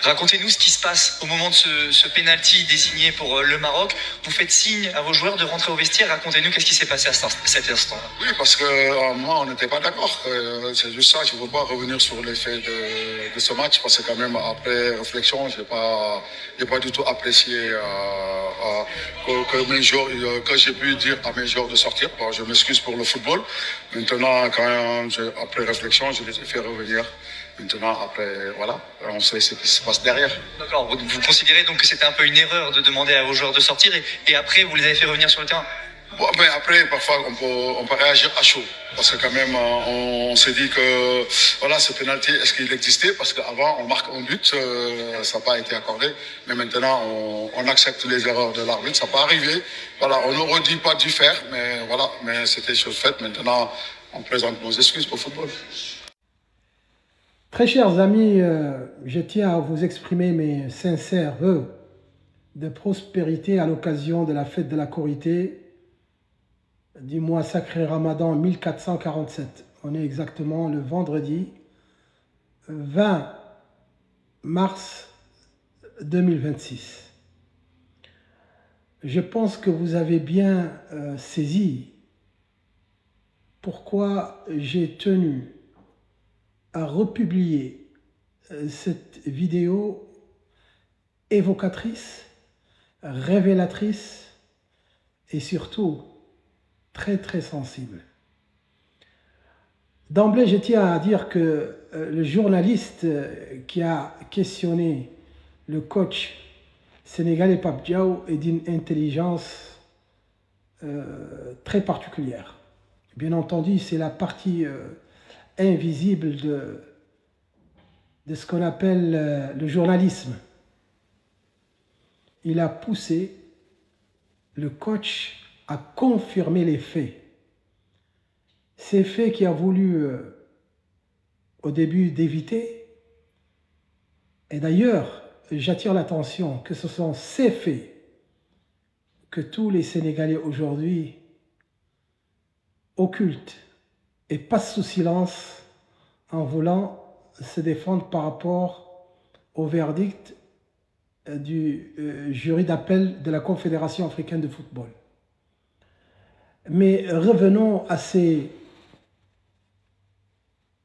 Racontez-nous ce qui se passe au moment de ce penalty désigné pour le Maroc. Vous faites signe à vos joueurs de rentrer au vestiaire. Racontez-nous qu'est-ce qui s'est passé à cet instant-là. Oui, parce que moi, on n'était pas d'accord. C'est juste ça. Je ne veux pas revenir sur l'effet de ce match parce que quand même, après réflexion, je n'ai pas du tout apprécié que mes joueurs, que j'ai pu dire à mes joueurs de sortir. Bon, je m'excuse pour le football. Maintenant, après réflexion, je les ai fait revenir. Maintenant, après, voilà, on sait ce qui se passe derrière. D'accord. Vous considérez donc que c'était un peu une erreur de demander à vos joueurs de sortir et après, vous les avez fait revenir sur le terrain? Bon, mais après, parfois, on peut réagir à chaud. Parce que quand même, on s'est dit que, voilà, ce pénalty, est-ce qu'il existait? Parce qu'avant, on marque un but, ça n'a pas été accordé. Mais maintenant, on accepte les erreurs de l'arbitre, ça peut arriver. Voilà, on n'aurait dit pas dû faire, mais voilà, mais c'était chose faite. Maintenant, on présente nos excuses pour le football. Très chers amis, je tiens à vous exprimer mes sincères vœux de prospérité à l'occasion de la fête de la Korité du mois sacré Ramadan 1447. On est exactement le vendredi 20 mars 2026. Je pense que vous avez bien saisi pourquoi j'ai tenu à republier cette vidéo évocatrice, révélatrice et surtout très sensible. D'emblée, je tiens à dire que le journaliste qui a questionné le coach sénégalais Pape Diaw est d'une intelligence très particulière. Bien entendu, c'est la partie invisible de ce qu'on appelle le journalisme. Il a poussé le coach à confirmer les faits. Ces faits qu'il a voulu au début d'éviter. Et d'ailleurs, j'attire l'attention que ce sont ces faits que tous les Sénégalais aujourd'hui occultent et passent sous silence en voulant se défendre par rapport au verdict du jury d'appel de la Confédération africaine de football. Mais revenons à ces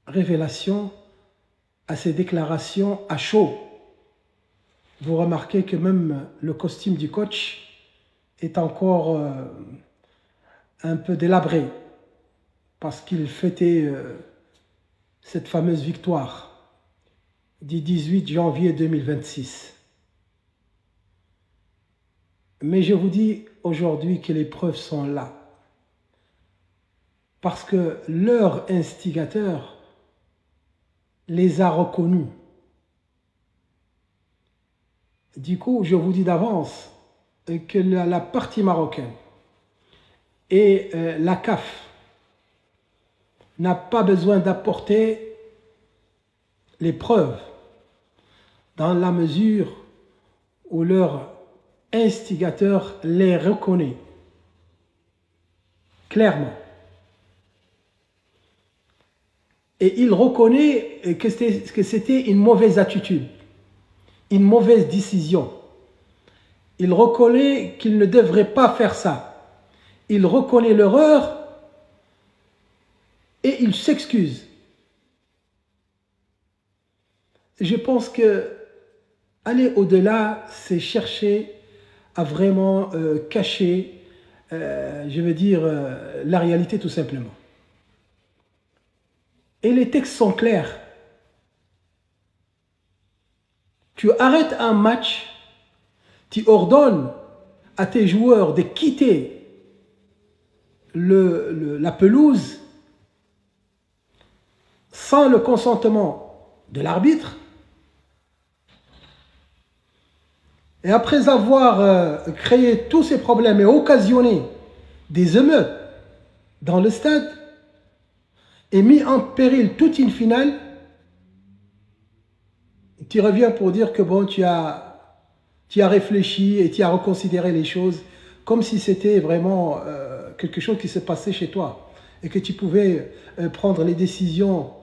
révélations, à ces déclarations à chaud. Vous remarquez que même le costume du coach est encore un peu délabré parce qu'il fêtait cette fameuse victoire du 18 janvier 2026. Mais je vous dis aujourd'hui que les preuves sont là. Parce que leur instigateur les a reconnus. Du coup, je vous dis d'avance que la partie marocaine et la CAF n'a pas besoin d'apporter les preuves dans la mesure où leur instigateur les reconnaît clairement. Et il reconnaît que c'était une mauvaise attitude, une mauvaise décision. Il reconnaît qu'il ne devrait pas faire ça. Il reconnaît l'erreur et il s'excuse. Je pense que aller au-delà, c'est chercher à vraiment cacher, la réalité tout simplement. Et les textes sont clairs. Tu arrêtes un match, tu ordonnes à tes joueurs de quitter la pelouse sans le consentement de l'arbitre. Et après avoir créé tous ces problèmes et occasionné des émeutes dans le stade et mis en péril toute une finale, tu reviens pour dire que bon, tu as réfléchi et tu as reconsidéré les choses comme si c'était vraiment quelque chose qui se passait chez toi et que tu pouvais prendre les décisions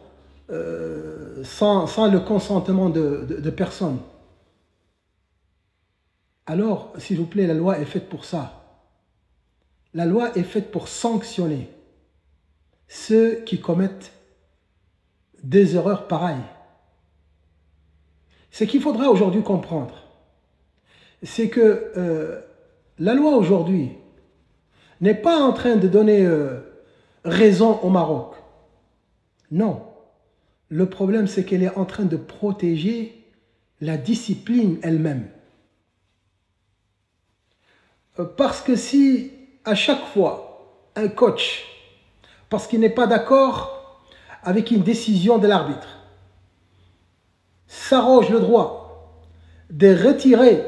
sans le consentement de personne. alors, s'il vous plaît, la loi est faite pour ça. La loi est faite pour sanctionner ceux qui commettent des erreurs pareilles. Ce qu'il faudra aujourd'hui comprendre, c'est que la loi aujourd'hui n'est pas en train de donner raison au Maroc. Non. Le problème, c'est qu'elle est en train de protéger la discipline elle-même. Parce que si à chaque fois un coach, parce qu'il n'est pas d'accord avec une décision de l'arbitre, s'arroge le droit de retirer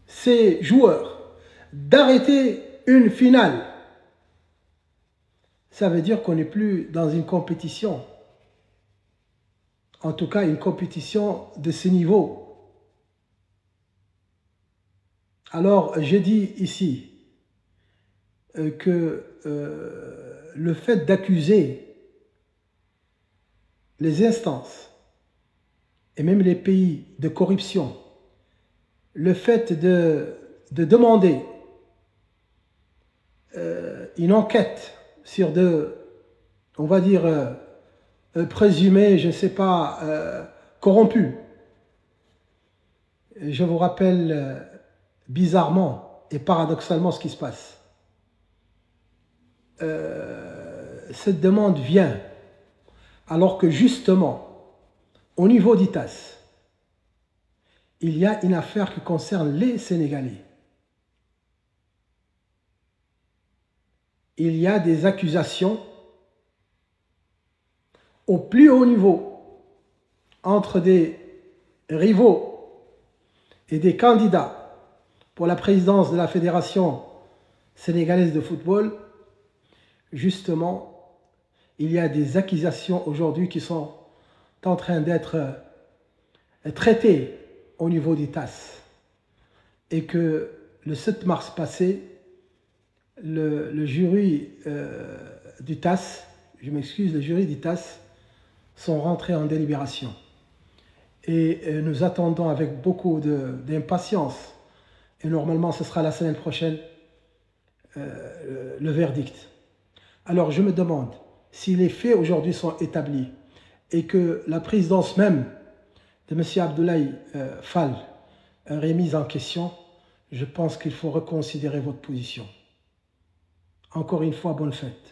ses joueurs, d'arrêter une finale, ça veut dire qu'on n'est plus dans une compétition. En tout cas, une compétition de ce niveau. Alors, je dis ici que le fait d'accuser les instances et même les pays de corruption, le fait de demander une enquête sur on va dire, présumés, je ne sais pas, corrompus. Je vous rappelle bizarrement et paradoxalement ce qui se passe. Cette demande vient alors que justement, au niveau d'ITAS, il y a une affaire qui concerne les Sénégalais. Il y a des accusations au plus haut niveau entre des rivaux et des candidats pour la présidence de la Fédération sénégalaise de football. Justement, il y a des accusations aujourd'hui qui sont en train d'être traitées au niveau d'ITAS et que le 7 mars passé, le jury du TAS, je m'excuse, le jury du TAS sont rentrés en délibération. Et nous attendons avec beaucoup d'impatience, et normalement ce sera la semaine prochaine, le verdict. Alors je me demande, si les faits aujourd'hui sont établis et que la présidence même de M. Abdoulaye Fall est remise en question, je pense qu'il faut reconsidérer votre position. Encore une fois, bonne fête.